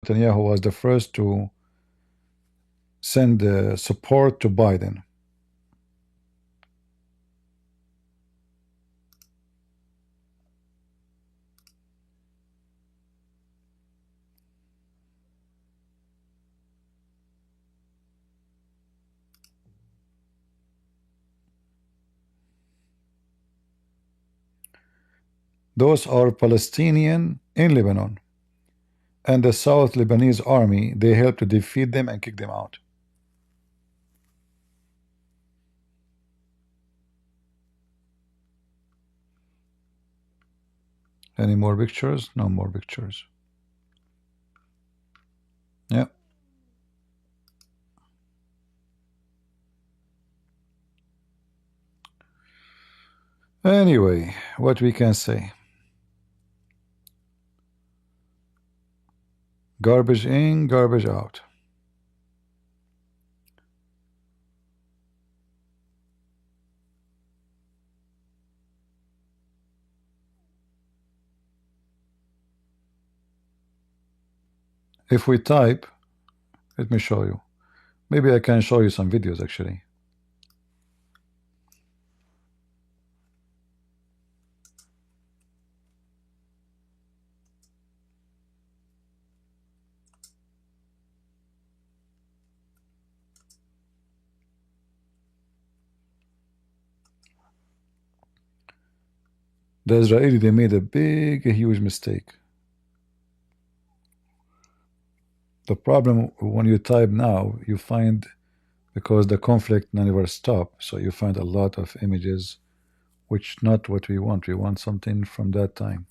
Netanyahu was the first to send support to Biden. Those are Palestinian in Lebanon, and the South Lebanese army, they helped to defeat them and kick them out. Any more pictures? No more pictures. Yeah. Anyway, what we can say. Garbage in, garbage out. If we type, let me show you. Maybe I can show you some videos actually. The Israeli, they made a huge mistake. The problem when you type now, you find, because the conflict never stop, so you find a lot of images which not what we want. We want something from that time.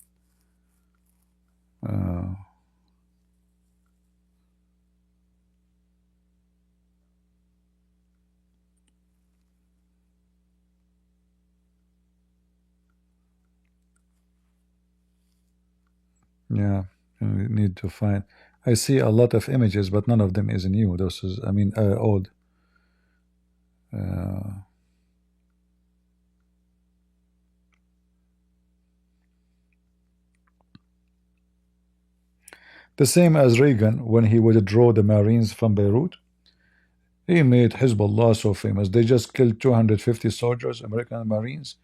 Yeah, you need to find. I see a lot of images, but none of them is new. This is, I mean, old. The same as Reagan when he withdrew the Marines from Beirut. He made Hezbollah so famous. They just killed 250 soldiers, American Marines.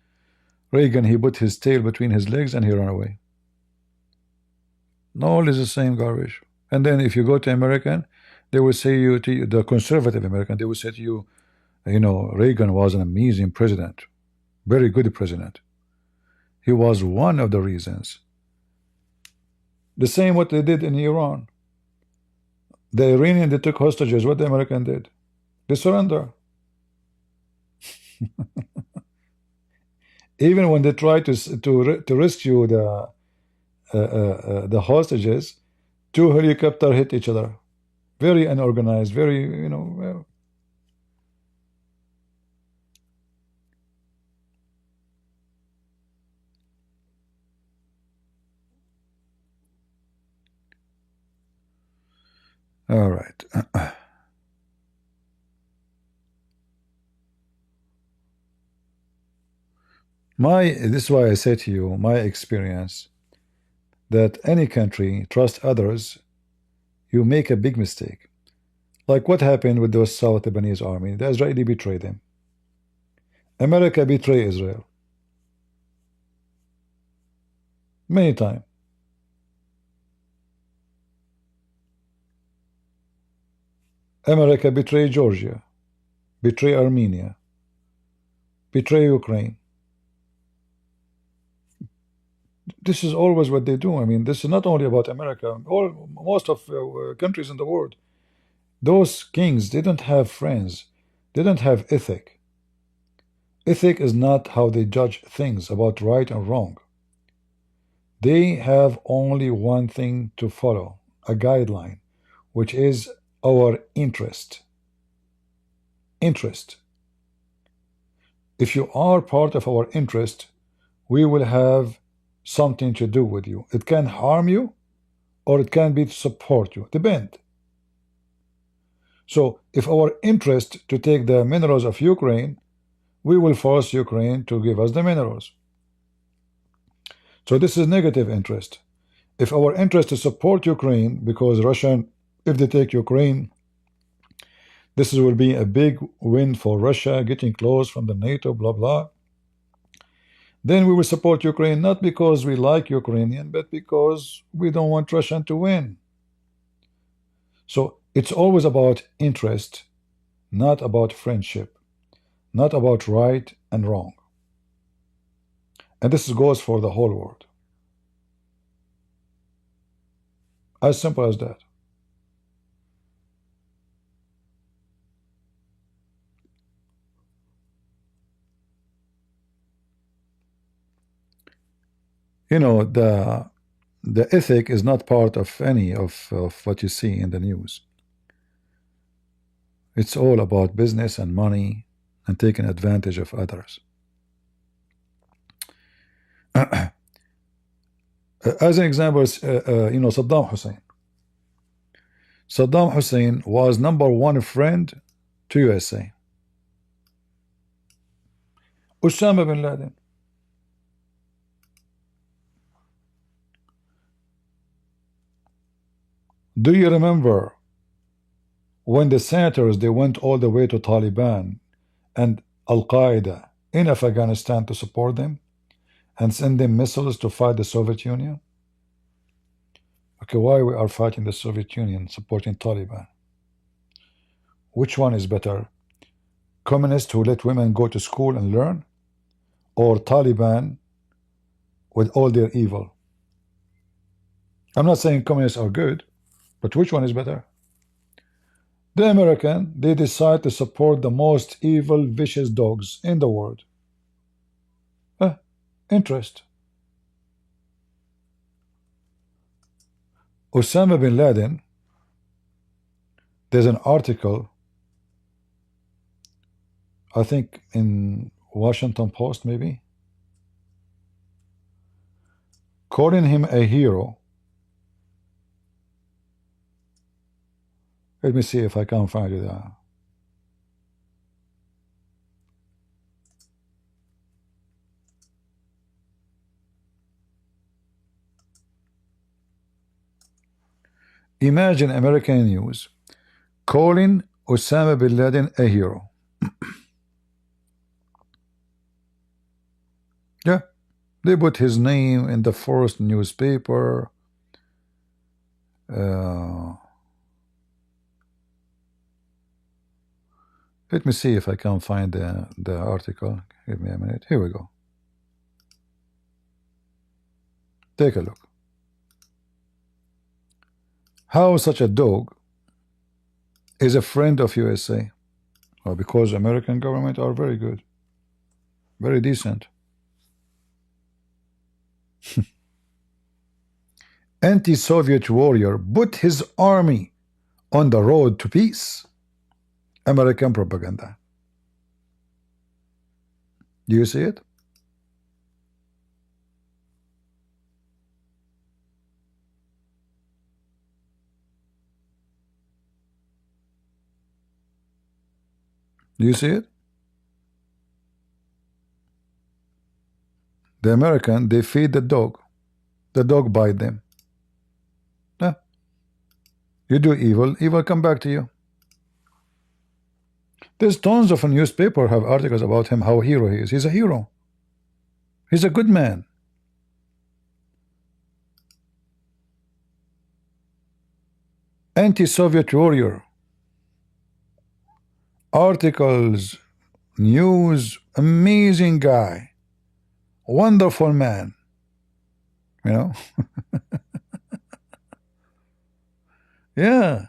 Reagan, he put his tail between his legs and he ran away. No, it's the same garbage. And then if you go to American, they will say you, to the conservative American, they will say to you, you know, Reagan was an amazing president, very good president. He was one of the reasons. The same what they did in Iran. The Iranian, they took hostages. What the American did? They surrender. Even when they tried to rescue the hostages, two helicopters hit each other. Very unorganized, very, you know. All right. This is why I say to you, my experience, that any country trust others, you make a big mistake. Like what happened with those South Lebanese army? The Israeli betrayed them. America betrayed Israel many times. America betrayed Georgia, betrayed Armenia, betrayed Ukraine. This is always what they do. I mean, this is not only about America. Most of countries in the world, those kings didn't have friends. They didn't have ethic. Ethic is not how they judge things about right and wrong. They have only one thing to follow, a guideline, which is our interest. Interest. If you are part of our interest, we will have something to do with you. It can harm you or it can be to support you. Depend. So if our interest to take the minerals of Ukraine, we will force Ukraine to give us the minerals. So this is negative interest. If our interest is support Ukraine, because Russia, if they take Ukraine, this will be a big win for Russia, getting close from the NATO, blah blah. Then we will support Ukraine, not because we like Ukrainian, but because we don't want Russia to win. So it's always about interest, not about friendship, not about right and wrong. And this goes for the whole world. As simple as that. You know, the ethic is not part of any of what you see in the news. It's all about business and money and taking advantage of others. As an example, you know, Saddam Hussein. Saddam Hussein was #1 friend to USA. Osama bin Laden. Do you remember when the senators, they went all the way to Taliban and Al-Qaeda in Afghanistan to support them and send them missiles to fight the Soviet Union? Okay, why we are fighting the Soviet Union, supporting Taliban? Which one is better? Communists who let women go to school and learn, or Taliban with all their evil? I'm not saying communists are good, but which one is better? The American, they decide to support the most evil, vicious dogs in the world. Interest. Osama bin Laden, there's an article, I think in Washington Post maybe, calling him a hero. Let me see if I can find it. Imagine American news calling Osama bin Laden a hero. Yeah, they put his name in the first newspaper. Let me see if I can find the article. Give me a minute. Here we go. Take a look. How such a dog is a friend of USA? Well, because American government are very good, very decent. Anti-Soviet warrior put his army on the road to peace. American propaganda. Do you see it? Do you see it? The American, they feed the dog bite them. Yeah. You do evil, evil come back to you. There's tons of a newspaper have articles about him, how hero he is. He's a hero. He's a good man. Anti-Soviet warrior. Articles, news, amazing guy. Wonderful man. You know? Yeah.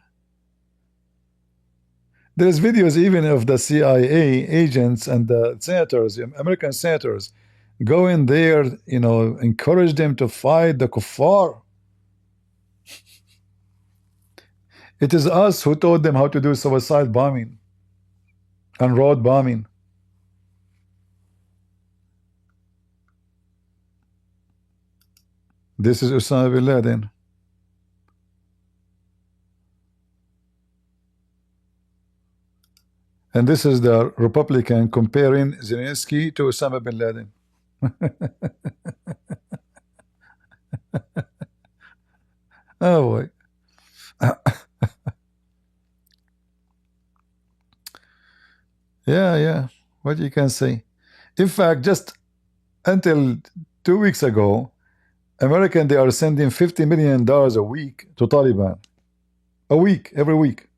There's videos even of the CIA agents and the senators, American senators, go in there, you know, encourage them to fight the kuffar. It is us who taught them how to do suicide bombing and road bombing. This is Osama bin Laden. And this is the Republican comparing Zelensky to Osama bin Laden. Oh boy. Yeah, yeah. What you can say. In fact, just until 2 weeks ago, American they are sending $50 million a week to Taliban. A week, every week.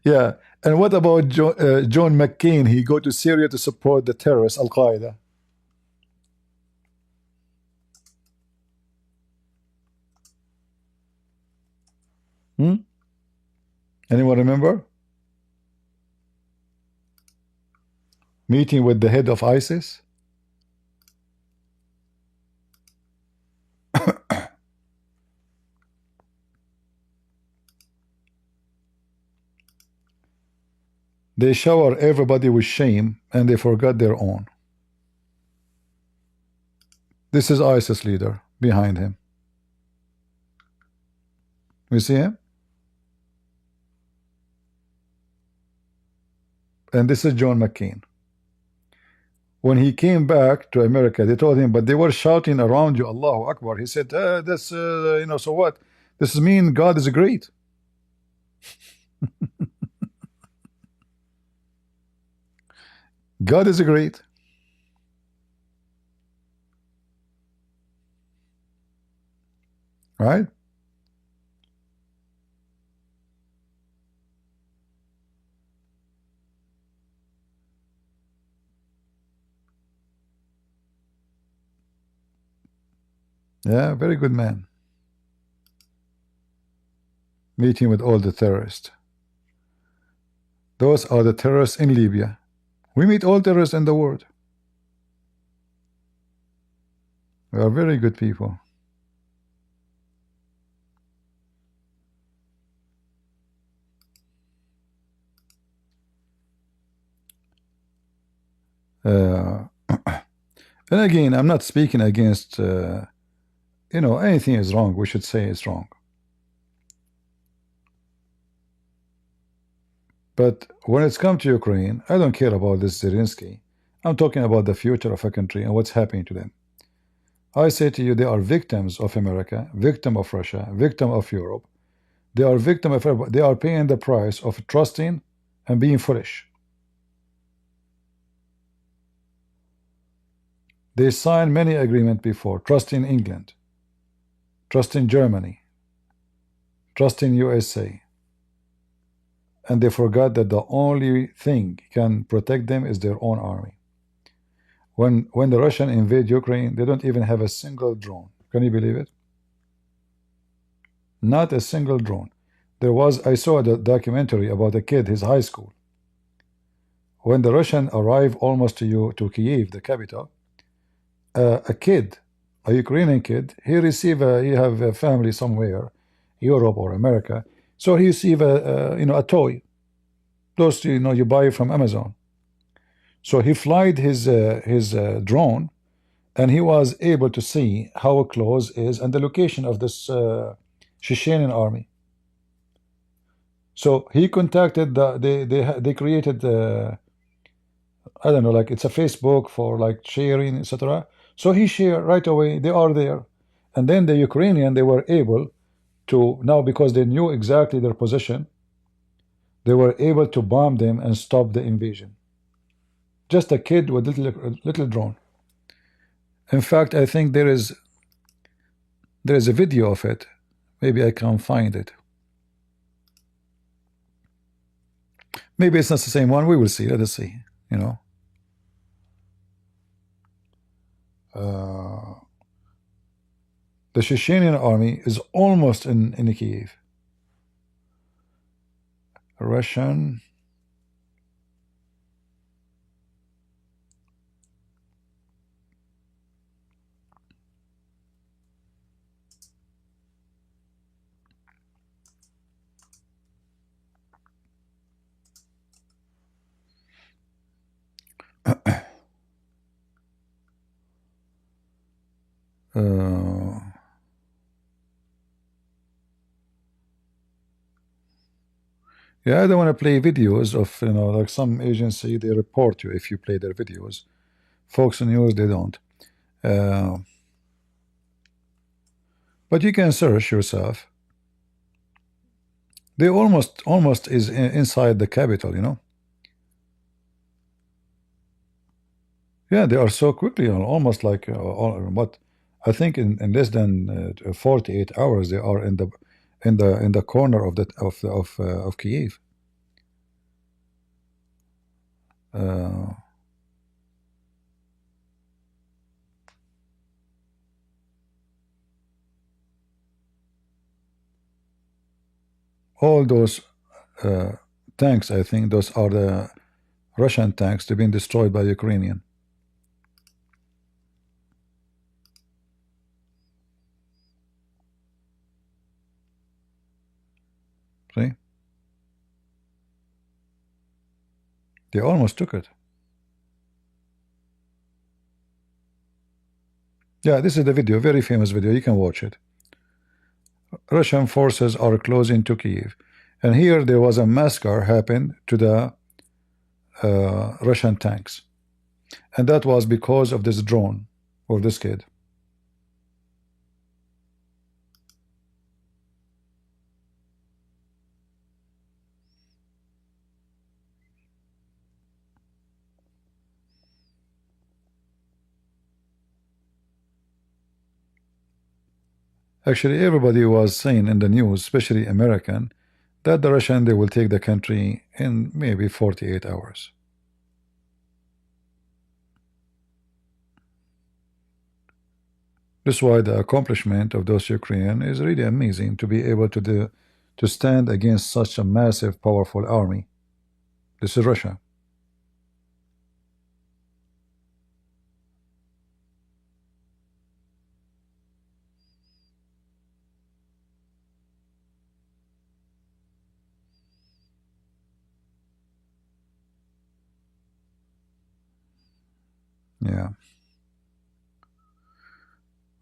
Yeah. And what about John McCain? He go to Syria to support the terrorists, Al Qaeda. Hmm? Anyone remember? Meeting with the head of ISIS? They shower everybody with shame and they forgot their own. This is ISIS leader behind him. You see him? And this is John McCain. When he came back to America, they told him, but they were shouting around you, Allahu Akbar. He said, that's, so what? This mean God is great. God is great. Right? Yeah, very good man. Meeting with all the terrorists. Those are the terrorists in Libya. We meet all terrorists in the world. We are very good people. And again, I'm not speaking against, anything is wrong. We should say it's wrong. But when it's come to Ukraine, I don't care about this Zelensky. I'm talking about the future of a country and what's happening to them. I say to you, they are victims of America, victim of Russia, victim of Europe. They are victim of everybody. They are paying the price of trusting and being foolish. They signed many agreements before, trusting England, trusting Germany, trusting USA. And they forgot that the only thing can protect them is their own army. When the Russian invade Ukraine, they don't even have a single drone. Can you believe it? Not a single drone. I saw a documentary about a kid, his high school. When the Russian arrived almost to Kiev, the capital, a kid, a Ukrainian kid, he have a family somewhere, Europe or America, so he received a toy. Those you buy from Amazon. So he flied his drone, and he was able to see how close is and the location of this Chechenian army. So he contacted they created I don't know, like it's a Facebook for like sharing, etc. So he shared right away. They are there, and then the Ukrainian they were able to now because they knew exactly their position. They were able to bomb them and stop the invasion. Just a kid with little drone. In fact, I think there is a video of it. Maybe I can find it. Maybe it's not the same one. We will see. Let us see. You know. The Chechenian army is almost in Kiev. Russian. Yeah, I don't want to play videos of, like some agency, they report you if you play their videos. Fox News, they don't. Uh, but you can search yourself. They almost is inside the capital. Yeah, they are so quickly, almost like what I think in less than 48 hours they are in the corner of Kiev. Uh, all those uh, tanks, I think those are the Russian tanks. They've been destroyed by Ukrainian. See, they almost took it. Yeah, this is the video, very famous video. You can watch it. Russian forces are closing to Kiev, and here there was a massacre happened to the Russian tanks, and that was because of this drone or this kid. Actually, everybody was saying in the news, especially American, that the Russian they will take the country in maybe 48 hours. That's why the accomplishment of those Ukrainians is really amazing to be able to stand against such a massive, powerful army. This is Russia. Yeah.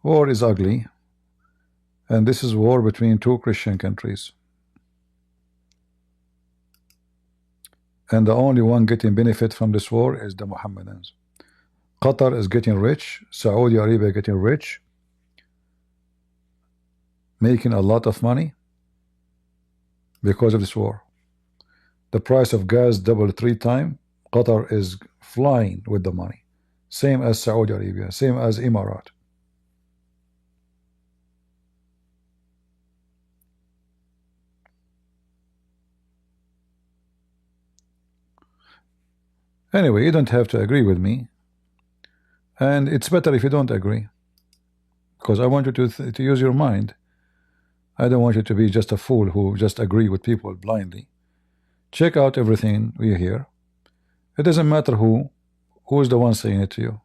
War is ugly, and this is war between two Christian countries. And the only one getting benefit from this war is the Mohammedans. Qatar is getting rich, Saudi Arabia getting rich, making a lot of money because of this war. The price of gas doubled 3 times. Qatar is flying with the money. Same as Saudi Arabia, same as Emirat. Anyway, you don't have to agree with me. And it's better if you don't agree. Because I want you to use your mind. I don't want you to be just a fool who just agree with people blindly. Check out everything we hear. It doesn't matter who's the one saying it to you.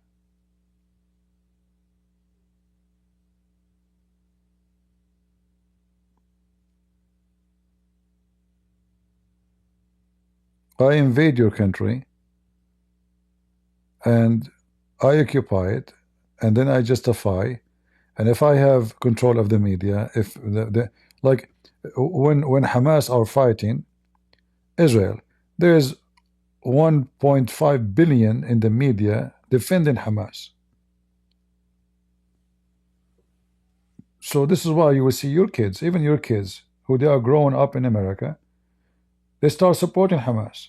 I invade your country and I occupy it, and then I justify. And if I have control of the media, if like when Hamas are fighting Israel, there's 1.5 billion in the media defending Hamas. So this is why you will see your kids, even your kids, who they are growing up in America, they start supporting Hamas.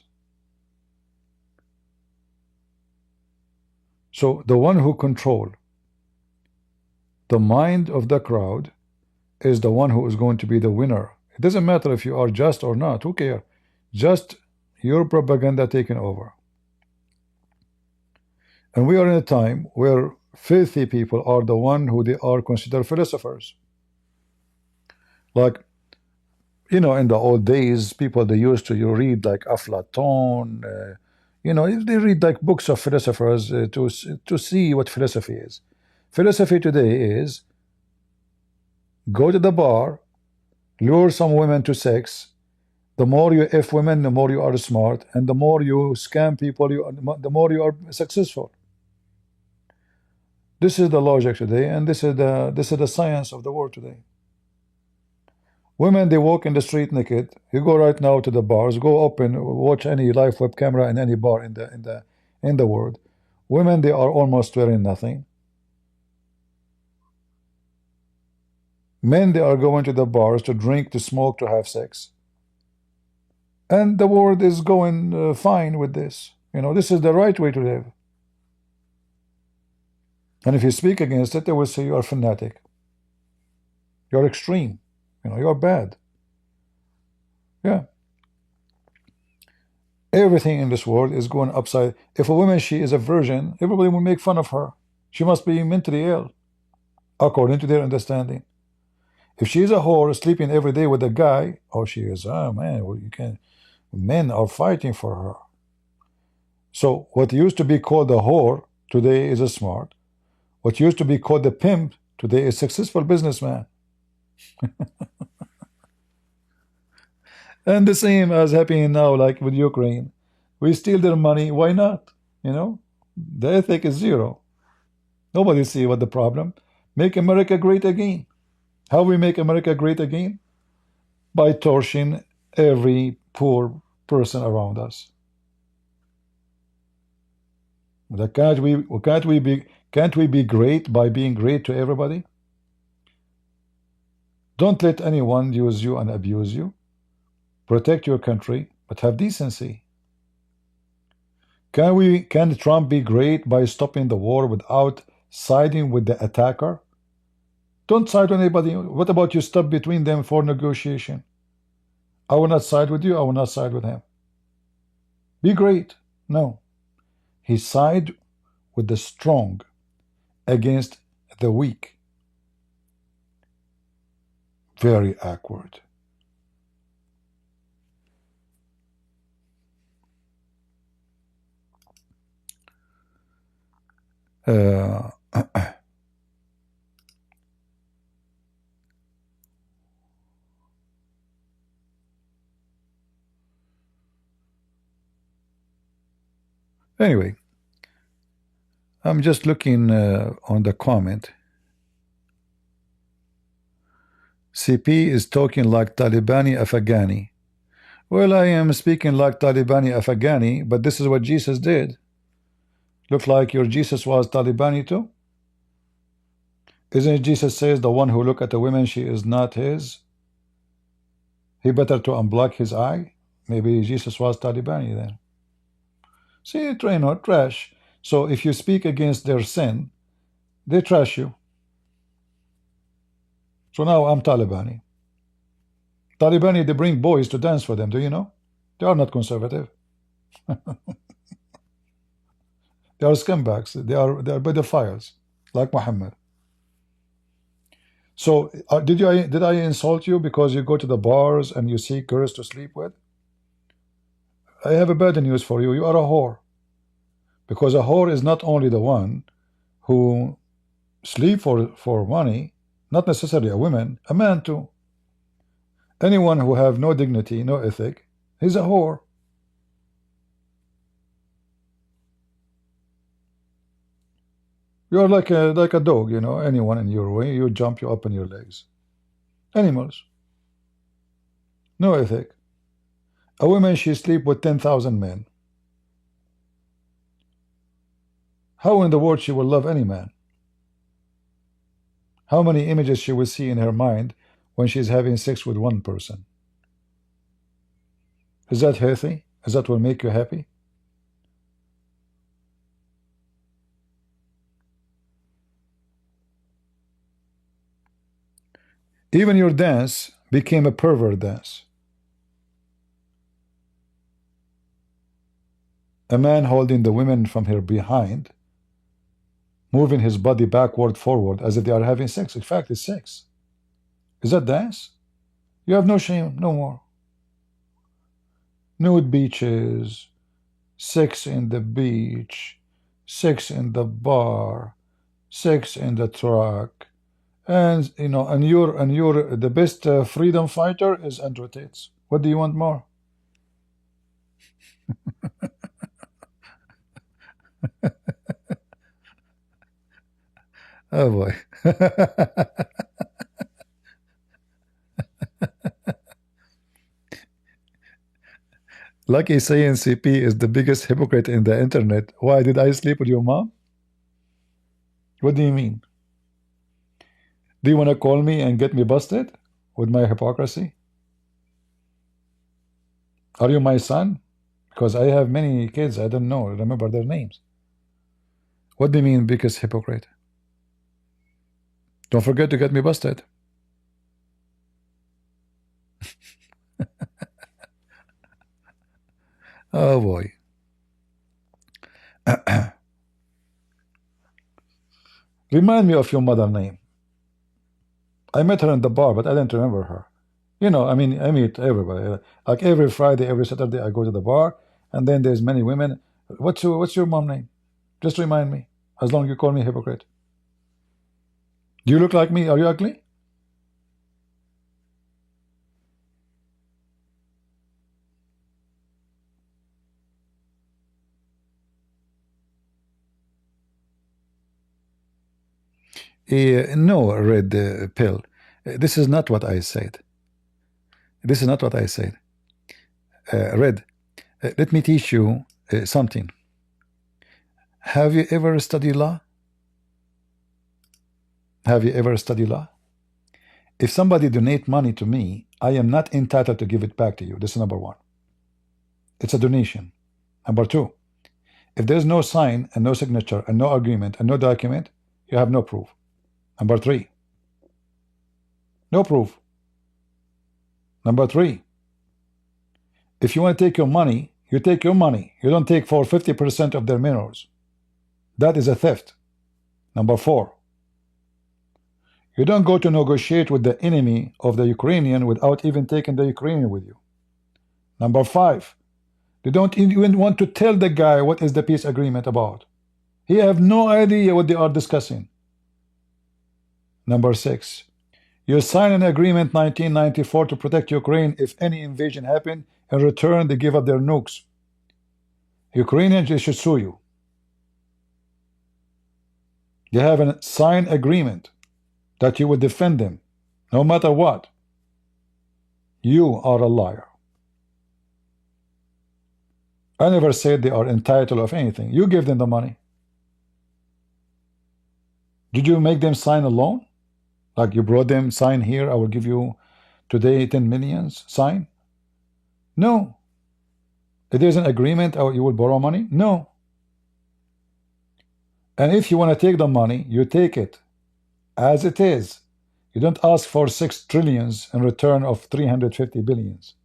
So the one who control the mind of the crowd is the one who is going to be the winner. It doesn't matter if you are just or not. Who cares? Just your propaganda taking over. And we are in a time where filthy people are the one who they are considered philosophers. Like, in the old days, people they used to read like Aflaton. They read like books of philosophers to see what philosophy is. Philosophy today is go to the bar, lure some women to sex. The more you F women, the more you are smart, and the more you scam people, the more you are successful. This is the logic today, and this is the science of the world today. Women, they walk in the street naked. You go right now to the bars, go open, watch any live web camera in any bar in the world. Women, they are almost wearing nothing. Men, they are going to the bars to drink, to smoke, to have sex. And the world is going fine with this. This is the right way to live. And if you speak against it, they will say you are fanatic. You're extreme. You're bad. Yeah. Everything in this world is going upside. If a woman, she is a virgin, everybody will make fun of her. She must be mentally ill, according to their understanding. If she is a whore sleeping every day with a guy, oh, she is, oh man, well, you can. Men are fighting for her. So what used to be called a whore today is a smart. What used to be called a pimp today is successful businessman. And the same as happening now, like with Ukraine. We steal their money. Why not? The ethic is zero. Nobody see what the problem. Make America great again. How we make America great again? By torching every poor person around us. Can't we be great by being great to everybody? Don't let anyone use you and abuse you. Protect your country, but have decency. Can Trump be great by stopping the war without siding with the attacker? Don't side with anybody. What about you step between them for negotiation? I will not side with you, I will not side with him. Be great. No. He sided with the strong against the weak. Very awkward. Anyway, I'm just looking on the comment. CP is talking like Talibani Afghani. Well, I am speaking like Talibani Afghani, but this is what Jesus did. Look like your Jesus was Talibani too? Isn't it Jesus says the one who look at a woman, she is not his? He better to unblock his eye? Maybe Jesus was Talibani then. See, trash. So if you speak against their sin, they trash you. So now I'm Talibani. Talibani, they bring boys to dance for them, do you know? They are not conservative. They are scumbags. They are pedophiles, like Muhammad. So did I insult you because you go to the bars and you see girls to sleep with? I have a bad news for you. You are a whore. Because a whore is not only the one who sleep for money, not necessarily a woman, a man too. Anyone who have no dignity, no ethic, he's a whore. You're like a dog, anyone in your way, you jump, you open your legs. Animals. No ethic. A woman, she sleep with 10,000 men. How in the world she will love any man? How many images she will see in her mind when she's having sex with one person? Is that healthy? Is that will make you happy? Even your dance became a pervert dance. A man holding the women from her behind, moving his body backward, forward, as if they are having sex. In fact, it's sex. Is that dance? You have no shame, no more. Nude beaches, sex in the beach, sex in the bar, sex in the truck, and you're the best freedom fighter is Andrew Tate. What do you want more? Oh boy. Lucky saying CP is the biggest hypocrite in the internet. Why did I sleep with your mom? What do you mean? Do you want to call me and get me busted with my hypocrisy? Are you my son? Because I have many kids, I don't know, remember their names. What do you mean biggest hypocrite? Don't forget to get me busted. Oh boy. Remind me of your mother name. I met her in the bar, but I didn't remember her. You know, I mean, I meet everybody. Like every Friday, every Saturday, I go to the bar, and then there's many women. What's your mom name? Just remind me. As long as you call me hypocrite. Do you look like me? Are you ugly? No, red pill. This is not what I said. This is not what I said. Red, let me teach you something. Have you ever studied law? Have you ever studied law? If somebody donate money to me, I am not entitled to give it back to you. This is number one. It's a donation. Number two, if there's no sign and no signature and no agreement and no document, you have no proof. Number three, no proof. Number three, if you want to take your money, you take your money. You don't take for 50% of their minerals. That is a theft. Number four, you don't go to negotiate with the enemy of the Ukrainian without even taking the Ukrainian with you. Number five, they don't even want to tell the guy what is the peace agreement about. He have no idea what they are discussing. Number six, you sign an agreement 1994 to protect Ukraine if any invasion happen. In return, they give up their nukes. Ukrainians, they should sue you. You have a signed agreement that you will defend them no matter what. You are a liar. I never said they are entitled of anything. You give them the money. Did you make them sign a loan? Like you brought them, sign here, I will give you today 10 millions, sign? No. If there's an agreement, or you will borrow money? No. And if you want to take the money, you take it as it is. You don't ask for 6 trillions in return of 350 billions.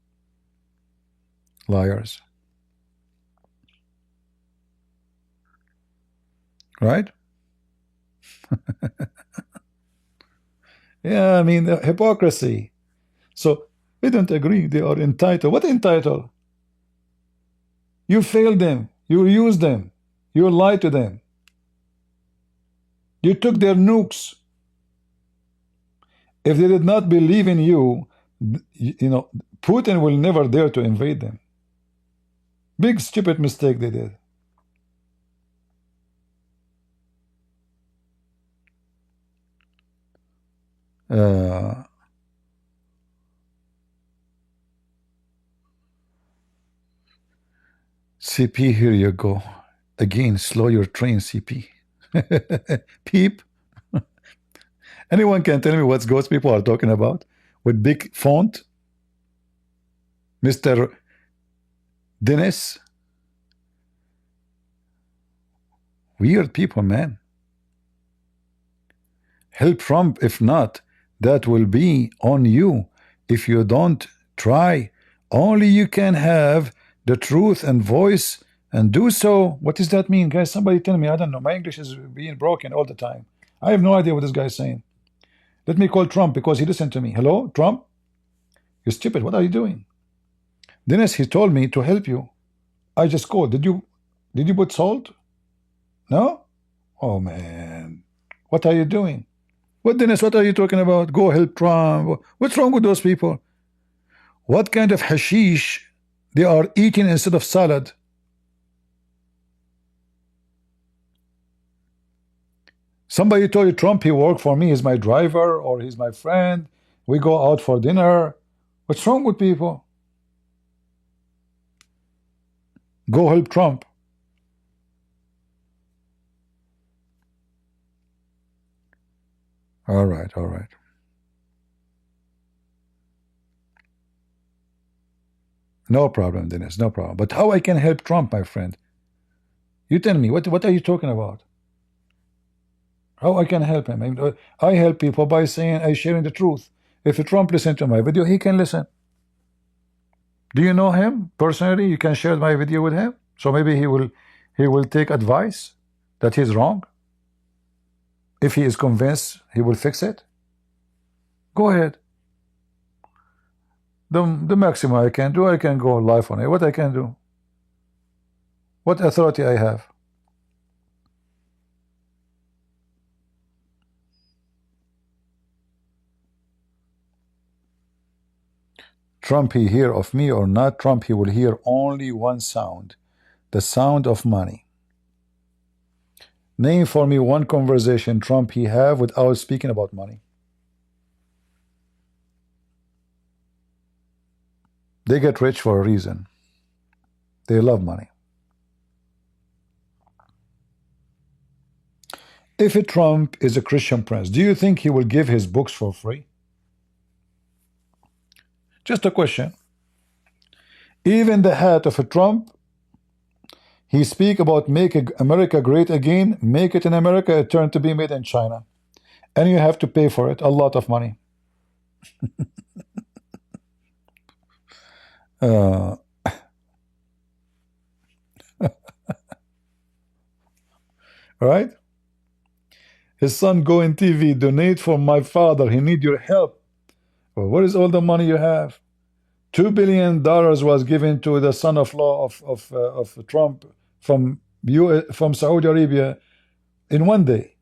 Liars. Right? Yeah, I mean, the hypocrisy. So we don't agree they are entitled. What entitled? You failed them. You used them. You lied to them. You took their nukes. If they did not believe in you, you know, Putin will never dare to invade them. Big stupid mistake they did. CP, here you go. Again, slow your train, CP. Peep. Anyone can tell me what ghost people are talking about? With big font? Mr. Dennis? Weird people, man. Help Trump. If not, that will be on you. If you don't try, only you can have the truth and voice and do so. What does that mean, guys? Somebody tell me. I don't know. My English is being broken all the time. I have no idea what this guy is saying. Let me call Trump because he listened to me. Hello, Trump? You stupid. What are you doing? Dennis, he told me to help you. I just called. Did you put salt? No? Oh, man. What are you doing? What, Dennis, what are you talking about? Go help Trump. What's wrong with those people? What kind of hashish they are eating instead of salad? Somebody told you Trump, he worked for me, he's my driver, or he's my friend. We go out for dinner. What's wrong with people? Go help Trump. All right, all right. No problem, Dennis, no problem. But how I can help Trump, my friend? You tell me, what are you talking about? How I can help him? I help people by saying I sharing the truth. If Trump listen to my video, he can listen. Do you know him personally? You can share my video with him, so maybe he will take advice that he's wrong. If he is convinced, he will fix it. Go ahead. The maximum I can do, I can go live on it. What I can do? What authority I have? Trump he hear of me or not Trump, he will hear only one sound, the sound of money. Name for me one conversation Trump he have without speaking about money. They get rich for a reason. They love money. If a Trump is a Christian prince, do you think he will give his books for free? Just a question. Even the hat of a Trump, he speak about make America great again, make it in America, it turned to be made in China. And you have to pay for it a lot of money. Right? His son go in TV, donate for my father, he need your help. Well, what is all the money you have? $2 billion was given to the son-in-law of Trump from Saudi Arabia in one day.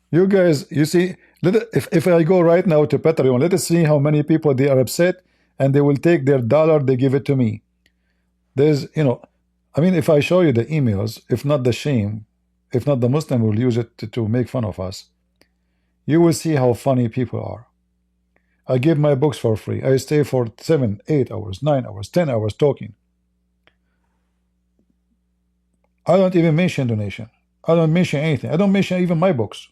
You guys, you see, if I go right now to Patreon, let us see how many people they are upset, and they will take their dollar, they give it to me. There's, I mean, if I show you the emails, if not the shame, if not the Muslim will use it to make fun of us, you will see how funny people are. I give my books for free. I stay for 7, 8 hours, 9 hours, 10 hours talking. I don't even mention donation. I don't mention anything. I don't mention even my books.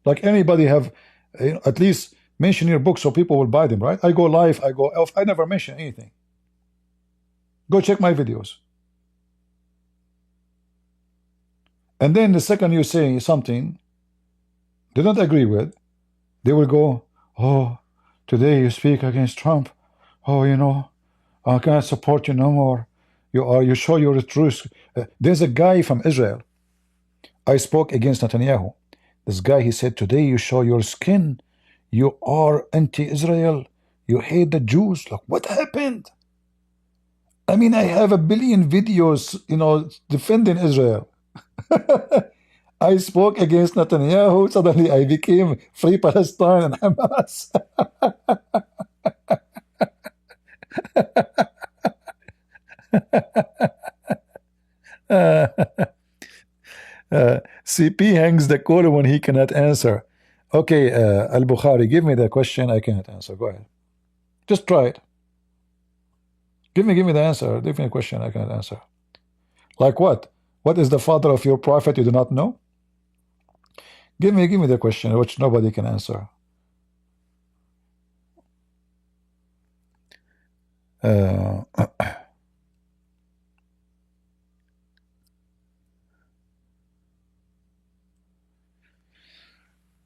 Like anybody have, at least mention your books so people will buy them, right? I go live, I go off. I never mention anything. Go check my videos. And then the second you say something they don't agree with, they will go, oh, today you speak against Trump. Oh, I can't support you no more. You show your truth. There's a guy from Israel. I spoke against Netanyahu. This guy, he said, today you show your skin. You are anti-Israel. You hate the Jews. Like, what happened? I mean, I have 1 billion videos, defending Israel. I spoke against Netanyahu. Suddenly I became Free Palestine and Hamas. CP hangs the call when he cannot answer. Okay, Al-Bukhari, give me the question I cannot answer. Go ahead. Just try it. Give me the answer. Give me a question I cannot answer. Like what? What is the father of your prophet you do not know? Give me the question which nobody can answer.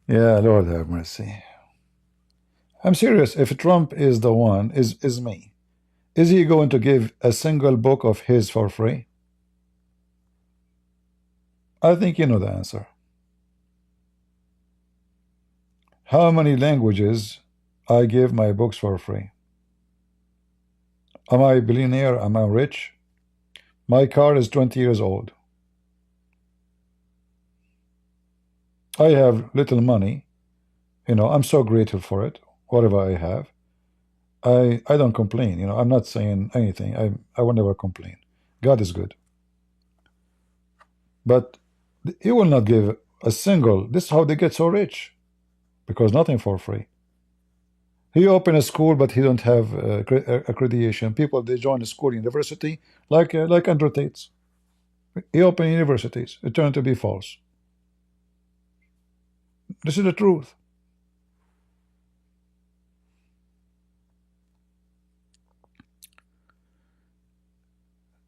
Yeah, Lord have mercy. I'm serious. If Trump is the one, is me, is he going to give a single book of his for free? I think you know the answer. How many languages I give my books for free? Am I a billionaire? Am I rich? My car is 20 years old. I have little money. I'm so grateful for it. Whatever I have, I don't complain. I'm not saying anything. I will never complain. God is good. But he will not give a single. This is how they get so rich, because nothing for free. He opened a school, but he don't have accreditation. People they join the school, university, like Andrew Tate's. He opened universities. It turned to be false. This is the truth.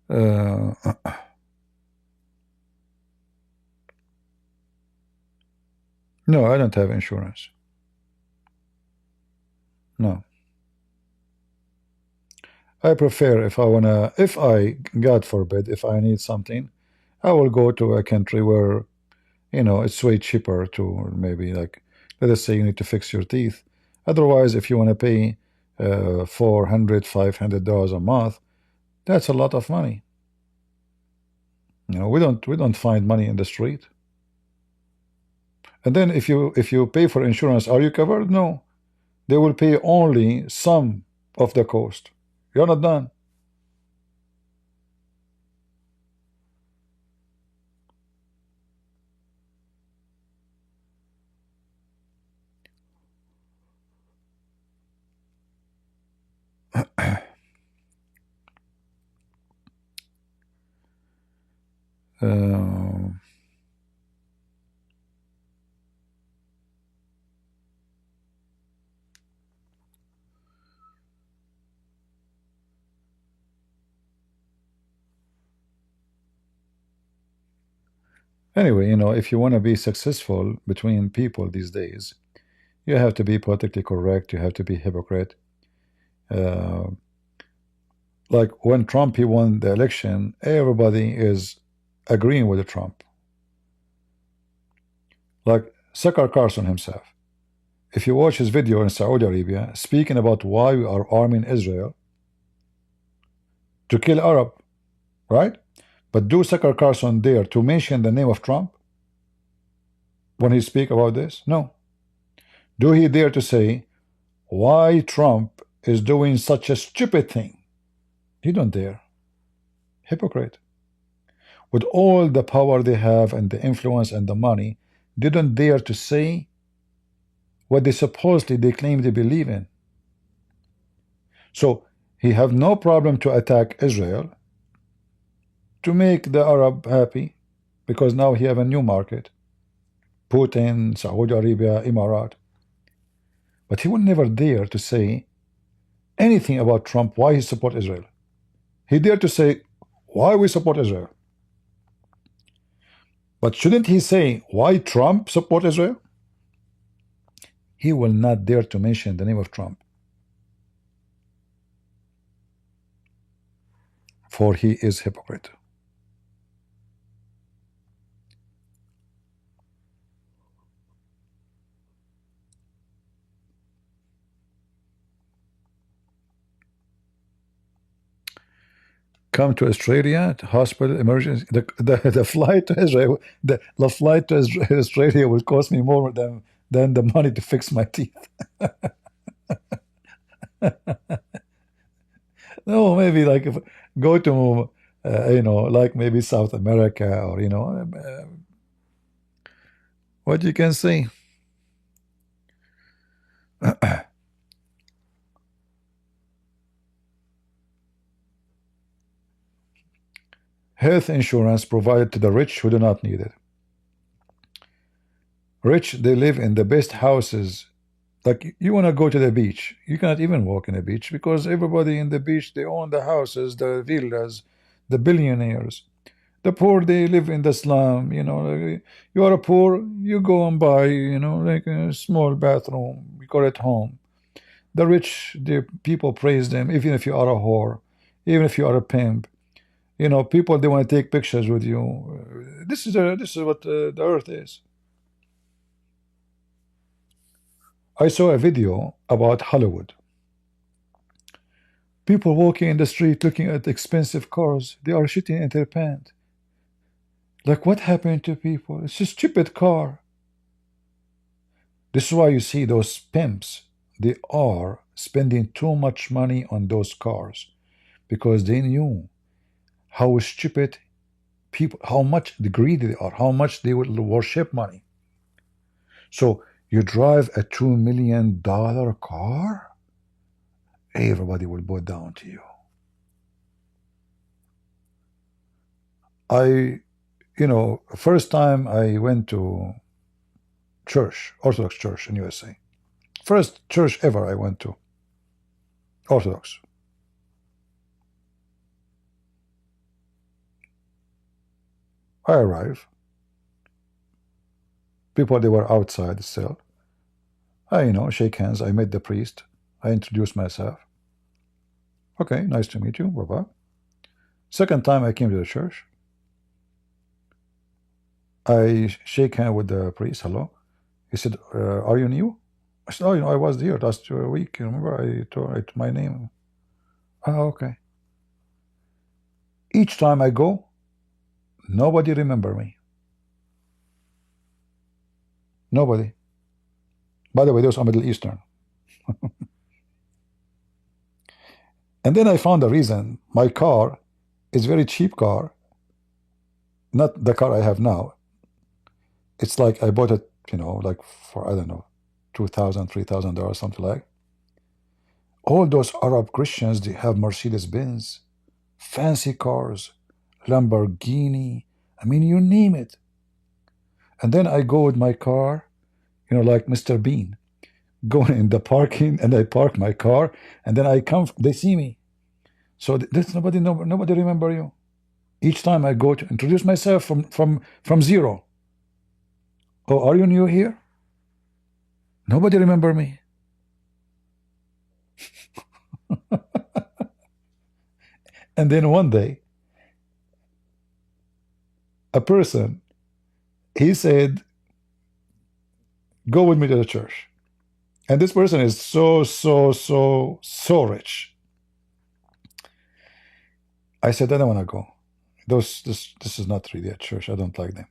Uh, no, I don't have insurance. No, I prefer if I, God forbid, if I need something, I will go to a country where it's way cheaper to maybe like, let us say you need to fix your teeth. Otherwise, if you want to pay $400, $500 a month, that's a lot of money. We don't find money in the street. And then if you pay for insurance, are you covered? No. They will pay only some of the cost. You're not done. Uh, anyway, if you want to be successful between people these days, you have to be politically correct. You have to be hypocrite. Uh, like when Trump he won the election, everybody is agreeing with Trump. Like Sakar Carson himself. If you watch his video in Saudi Arabia speaking about why we are arming Israel to kill Arab, right? But do Sakar Carson dare to mention the name of Trump when he speak about this? No. Do he dare to say why Trump is doing such a stupid thing? He don't dare. Hypocrite. With all the power they have and the influence and the money, they don't dare to say what they claim they believe in. So he have no problem to attack Israel to make the Arab happy, because now he have a new market. Putin, Saudi Arabia, Emirat. But he will never dare to say anything about Trump, why he support Israel. He dared to say why we support Israel. But shouldn't he say why Trump support Israel? He will not dare to mention the name of Trump, for he is hypocrite. Come to Australia, to hospital, emergency. The flight to Israel, the flight to Australia will cost me more than the money to fix my teeth. No, maybe like if go to like maybe South America, or what you can say. Health insurance provided to the rich who do not need it. Rich, they live in the best houses. Like you want to go to the beach, you cannot even walk in the beach because everybody in the beach, they own the houses, the villas, the billionaires. The poor, they live in the slum. Like, you are a poor, you go and buy, like a small bathroom. We call it home. The rich, the people praise them, even if you are a whore, even if you are a pimp. People they want to take pictures with you. This is what the earth is. I saw a video about Hollywood. People walking in the street looking at expensive cars. They are shitting in their pants. Like, what happened to people? It's a stupid car. This is why you see those pimps. They are spending too much money on those cars because they knew how stupid people, how much greedy they are, how much they will worship money. So you drive a $2 million car, everybody will bow down to you. First time I went to church, Orthodox church in USA. First church ever I went to, Orthodox. I arrive. People, they were outside still. I, shake hands. I met the priest. I introduced myself. Okay, nice to meet you. Bye-bye. Second time I came to the church, I shake hand with the priest. Hello. He said, are you new? I said, oh, I was here last week. Remember, I told my name. Oh, okay. Each time I go, nobody remember me. Nobody. By the way, those are Middle Eastern. And then I found a reason. My car is very cheap car, not the car I have now. It's like I bought it, like for, I don't know, $2,000, $3,000, something like. All those Arab Christians, they have Mercedes-Benz, fancy cars, Lamborghini, I mean, you name it. And then I go with my car, like Mr. Bean, going in the parking, and I park my car, and then I come, they see me. So there's nobody remember you. Each time I go to introduce myself from zero. Oh, are you new here? Nobody remember me. And then one day, a person, he said, go with me to the church. And this person is so rich. I said, I don't want to go. This is not really a church. I don't like them.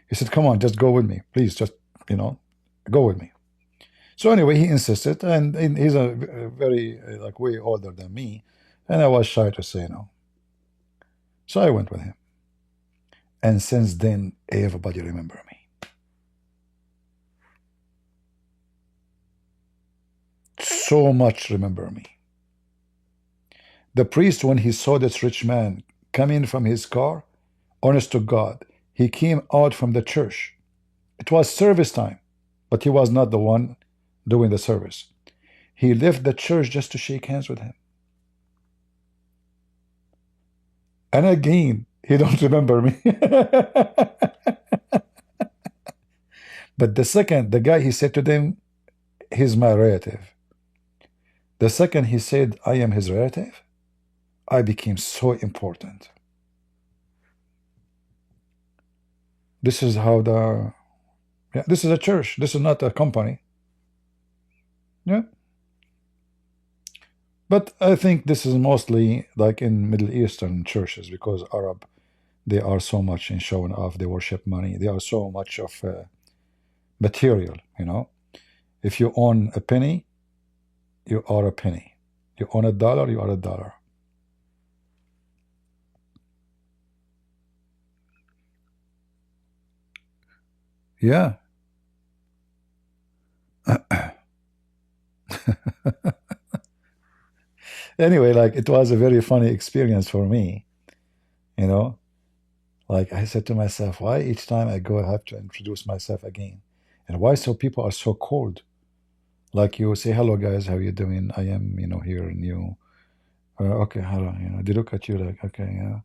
He said, come on, just go with me. Please, just, go with me. So anyway, he insisted, and he's a very, like, way older than me, and I was shy to say no. So I went with him. And since then, everybody remember me. So much remember me. The priest, when he saw this rich man come in from his car, honest to God, he came out from the church. It was service time, but he was not the one doing the service. He left the church just to shake hands with him. And again, he don't remember me. But the guy, he said to them, he's my relative. The second he said, I am his relative, I became so important. This is how this is a church. This is not a company. Yeah. But I think this is mostly like in Middle Eastern churches, because Arab, they are so much in showing off. They worship money. They are so much of material, If you own a penny, you are a penny. You own a dollar, you are a dollar. Yeah. Anyway, like, it was a very funny experience for me, Like, I said to myself, why each time I go I have to introduce myself again? And why so people are so cold? Like, you say, hello guys, how you doing? I am, here new. Okay, hello. They look at you like, okay,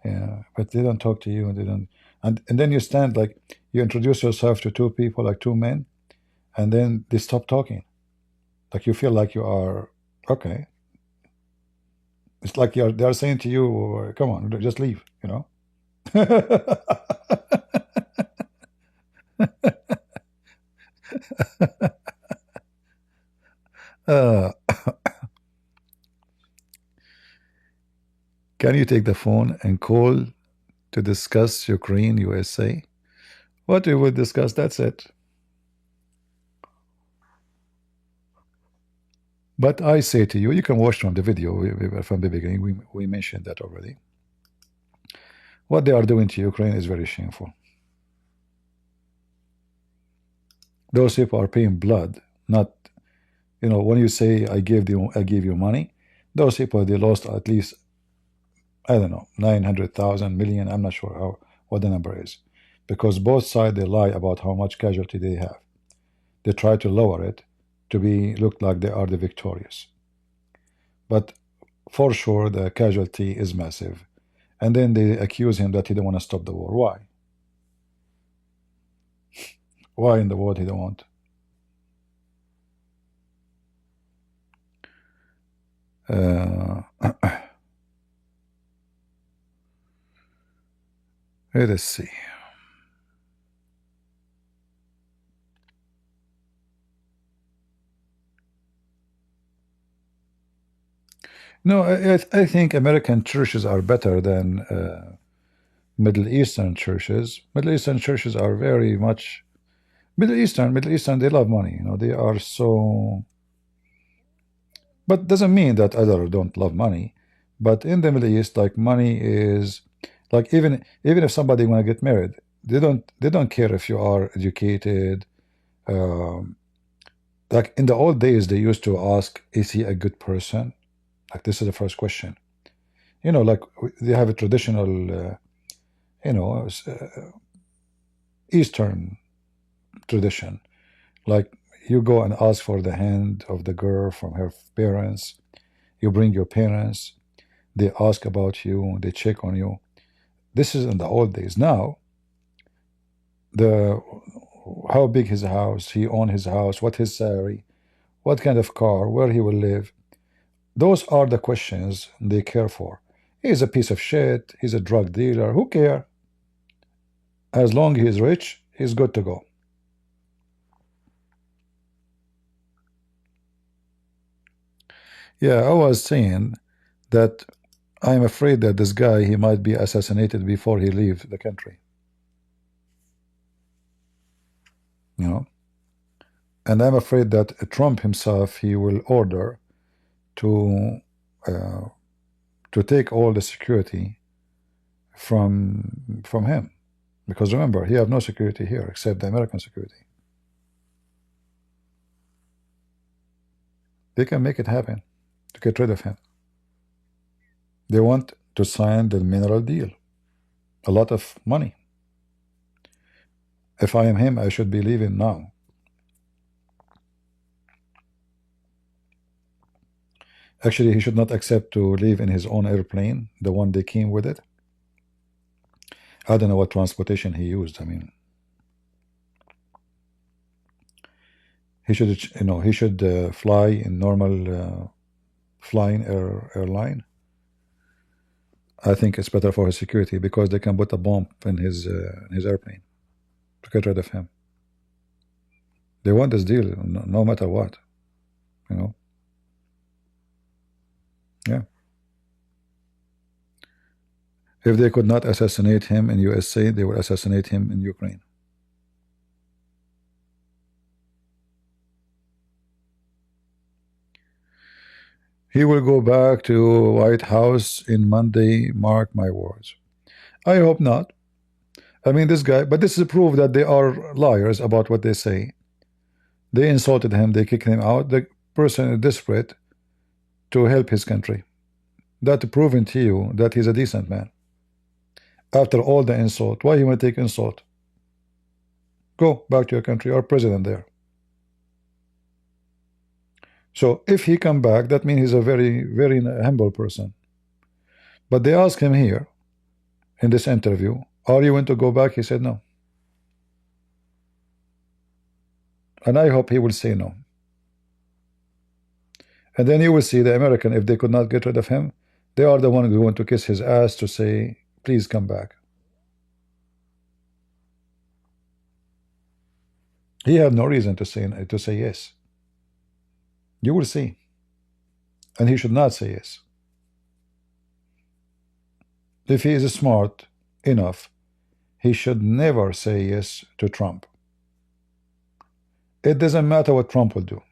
yeah, but they don't talk to you. They don't, and then you stand, like, you introduce yourself to two people, like two men, and then they stop talking. Like, you feel like you are okay. It's like they are saying to you, come on, just leave, uh, can you take the phone and call to discuss Ukraine, USA? What we would discuss, that's it. But I say to you, you can watch from the video from the beginning. We mentioned that already. What they are doing to Ukraine is very shameful. Those people are paying blood, not, when you say I give you money, those people, they lost at least, I don't know, 900,000 million. I'm not sure what the number is, because both sides, they lie about how much casualty they have. They try to lower it to be look like they are the victorious, but for sure the casualty is massive. And then they accuse him that he don't want to stop the war. Why in the world he don't want? Let us see. No, I think American churches are better than Middle Eastern churches. Middle Eastern churches are very much Middle Eastern. They love money. They are so. But doesn't mean that other don't love money. But in the Middle East, like, money is like, even if somebody want to get married, they don't care if you are educated. Um, like in the old days, they used to ask, "Is he a good person?" Like, this is the first question. Like, they have a traditional, Eastern tradition. Like, you go and ask for the hand of the girl from her parents. You bring your parents. They ask about you. They check on you. This is in the old days. Now, the how big his house, he own his house, what his salary, what kind of car, where he will live. Those are the questions they care for. He's a piece of shit. He's a drug dealer. Who care? As long as he's rich, he's good to go. Yeah, I was saying that I'm afraid that this guy, he might be assassinated before he leaves the country. You know, and I'm afraid that Trump himself, he will order to uh, to take all the security from him, because remember, he have no security here except the American security. They can make it happen to get rid of him. They want to sign the mineral deal, a lot of money. If I am him, I should be leaving now. Actually, he should not accept to leave in his own airplane, the one they came with it. I don't know what transportation he used. I mean, he should, fly in normal flying airline. I think it's better for his security, because they can put a bomb in his airplane to get rid of him. They want this deal, no matter what. You know. Yeah. If they could not assassinate him in USA, they will assassinate him in Ukraine. He will go back to White House in Monday, mark my words. I hope not. I mean, this guy, but this is proof that they are liars about what they say. They insulted him, they kicked him out. The person is desperate to help his country. That proving to you that he's a decent man. After all the insult, why he want to take insult? Go back to your country, or president there. So if he come back, that means he's a very, very humble person. But they asked him here in this interview, are you going to go back? He said no. And I hope he will say no. And then you will see the American, if they could not get rid of him, they are the one who want to kiss his ass to say, please come back. He had no reason to say yes. You will see. And he should not say yes. If he is smart enough, he should never say yes to Trump. It doesn't matter what Trump will do.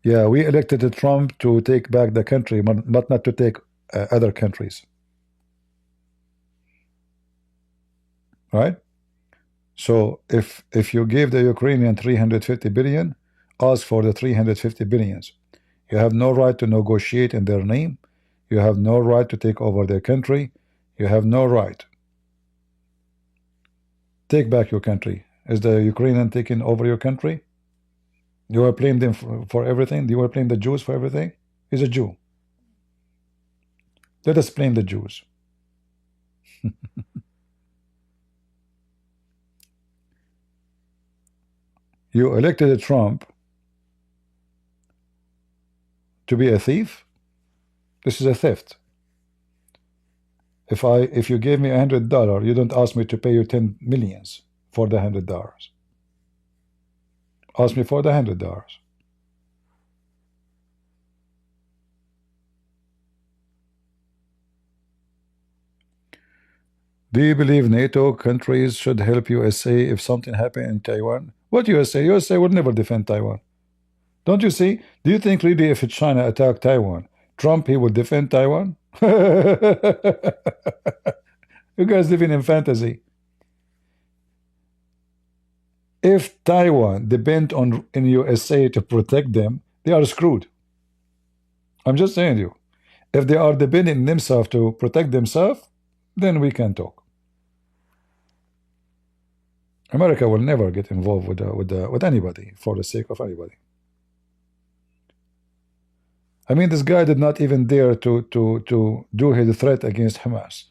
Yeah, we elected Trump to take back the country, but not to take other countries, right? So if you give the Ukrainian 350 billion, ask for the 350 billions. You have no right to negotiate in their name. You have no right to take over their country. You have no right. Take back your country. Is the Ukrainian taking over your country? You will blame them for everything? Do you will blame the Jews for everything? He's a Jew. Let us blame the Jews. You elected Trump to be a thief? This is a theft. If you gave me $100, you don't ask me to pay you 10 millions for the $100. Ask me for the $100. Do you believe NATO countries should help USA if something happened in Taiwan? What USA? USA would never defend Taiwan. Don't you see? Do you think really if China attacked Taiwan, Trump he would defend Taiwan? You guys living in fantasy. If Taiwan depend on in USA to protect them, they are screwed. I'm just saying to you. If they are depending themselves to protect themselves, then we can talk. America will never get involved with anybody for the sake of anybody. I mean, this guy did not even dare to do his threat against Hamas.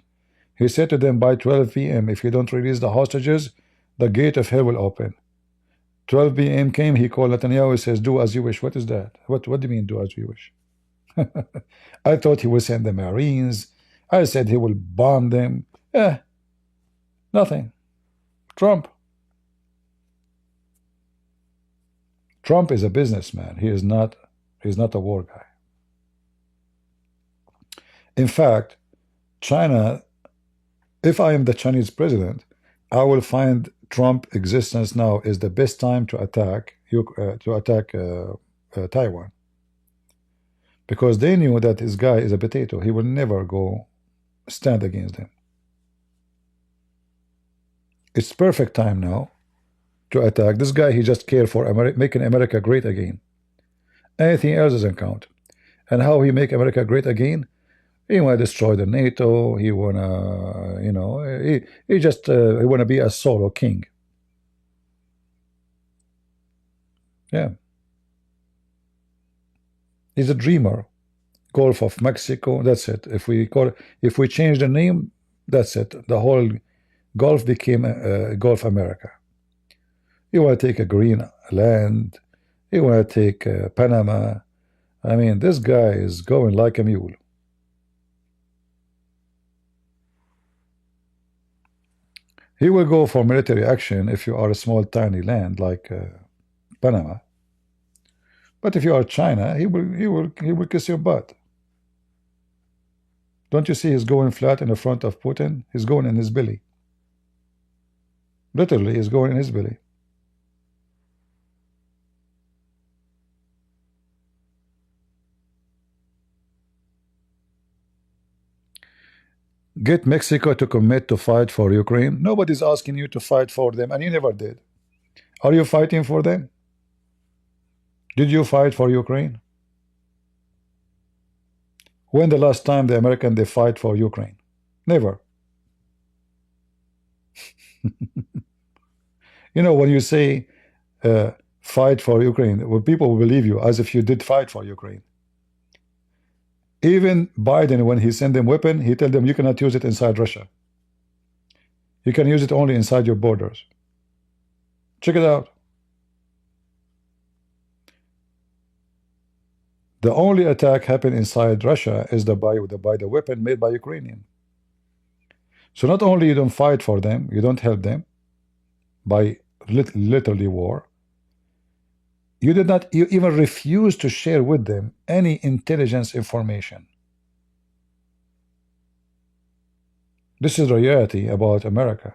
He said to them, by 12 p.m., if you don't release the hostages, the gate of hell will open. 12 p.m. came, he called Netanyahu, he says, do as you wish. What is that? What do you mean, do as you wish? I thought he would send the Marines. I said he will bomb them. Nothing. Trump is a businessman. He's not a war guy. In fact, China, if I am the Chinese president, I will find Trump existence now is the best time to attack Taiwan, because they knew that this guy is a potato. He will never go stand against them. It's perfect time now to attack this guy. He just cared for making America great again. Anything else doesn't count. And how he make America great again? He want to destroy the NATO. He wanna, he just he wanna be a solo king. Yeah, he's a dreamer. Gulf of Mexico. That's it. If we change the name, that's it. The whole Gulf became Gulf America. You want to take a green land. You want to take Panama. I mean, this guy is going like a mule. He will go for military action if you are a small, tiny land like Panama. But if you are China, he will kiss your butt. Don't you see he's going flat in the front of Putin? He's going in his belly. Literally, he's going in his belly. Get Mexico to commit to fight for Ukraine. Nobody's asking you to fight for them, and you never did. Are you fighting for them? Did you fight for Ukraine? When the last time the American they fight for Ukraine? Never. When you say fight for Ukraine, well, people will believe you as if you did fight for Ukraine. Even Biden, when he sent them weapon, he told them you cannot use it inside Russia. You can use it only inside your borders. Check it out. The only attack happened inside Russia is by the weapon made by Ukrainian. So not only you don't fight for them, you don't help them by literally war. You even refuse to share with them any intelligence information. This is the reality about America.